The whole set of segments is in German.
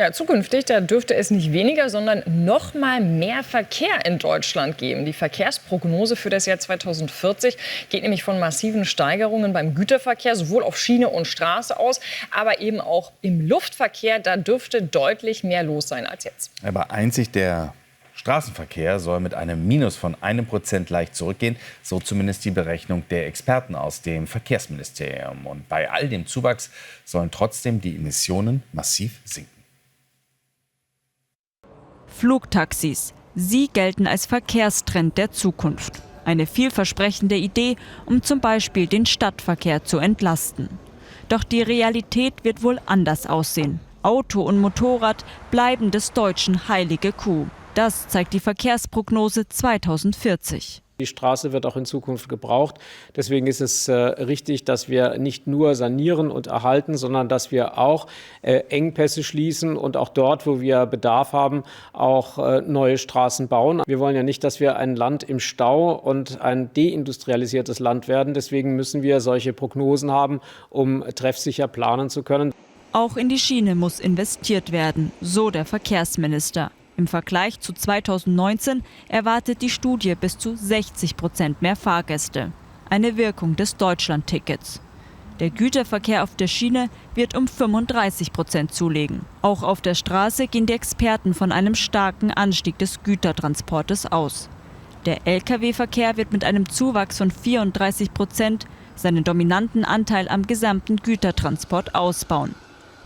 Ja, zukünftig, da dürfte es nicht weniger, sondern noch mal mehr Verkehr in Deutschland geben. Die Verkehrsprognose für das Jahr 2040 geht nämlich von massiven Steigerungen beim Güterverkehr, sowohl auf Schiene und Straße aus, aber eben auch im Luftverkehr. Da dürfte deutlich mehr los sein als jetzt. Aber einzig der Straßenverkehr soll mit einem Minus von 1% leicht zurückgehen, so zumindest die Berechnung der Experten aus dem Verkehrsministerium. Und bei all dem Zuwachs sollen trotzdem die Emissionen massiv sinken. Flugtaxis. Sie gelten als Verkehrstrend der Zukunft. Eine vielversprechende Idee, um zum Beispiel den Stadtverkehr zu entlasten. Doch die Realität wird wohl anders aussehen. Auto und Motorrad bleiben des Deutschen heilige Kuh. Das zeigt die Verkehrsprognose 2040. Die Straße wird auch in Zukunft gebraucht. Deswegen ist es richtig, dass wir nicht nur sanieren und erhalten, sondern dass wir auch Engpässe schließen und auch dort, wo wir Bedarf haben, auch neue Straßen bauen. Wir wollen ja nicht, dass wir ein Land im Stau und ein deindustrialisiertes Land werden. Deswegen müssen wir solche Prognosen haben, um treffsicher planen zu können. Auch in die Schiene muss investiert werden, so der Verkehrsminister. Im Vergleich zu 2019 erwartet die Studie bis zu 60% mehr Fahrgäste. Eine Wirkung des Deutschland-Tickets. Der Güterverkehr auf der Schiene wird um 35% zulegen. Auch auf der Straße gehen die Experten von einem starken Anstieg des Gütertransportes aus. Der Lkw-Verkehr wird mit einem Zuwachs von 34% seinen dominanten Anteil am gesamten Gütertransport ausbauen.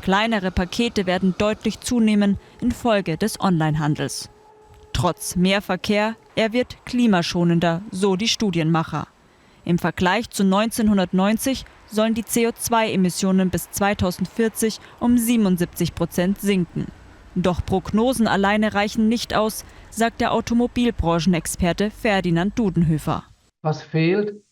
Kleinere Pakete werden deutlich zunehmen infolge des Onlinehandels. Trotz mehr Verkehr, er wird klimaschonender, so die Studienmacher. Im Vergleich zu 1990 sollen die CO2-Emissionen bis 2040 um 77% sinken. Doch Prognosen alleine reichen nicht aus, sagt der Automobilbranchenexperte Ferdinand Dudenhöfer. Was fehlt,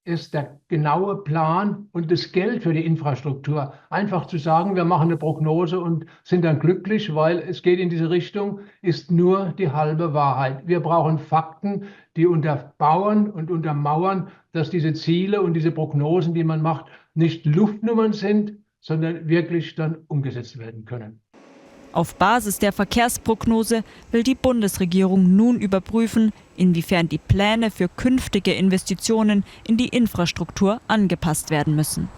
ist der genaue Plan und das Geld für die Infrastruktur. Einfach zu sagen, wir machen eine Prognose und sind dann glücklich, weil es geht in diese Richtung, ist nur die halbe Wahrheit. Wir brauchen Fakten, die unterbauen und untermauern, dass diese Ziele und diese Prognosen, die man macht, nicht Luftnummern sind, sondern wirklich dann umgesetzt werden können. Auf Basis der Verkehrsprognose will die Bundesregierung nun überprüfen, inwiefern die Pläne für künftige Investitionen in die Infrastruktur angepasst werden müssen.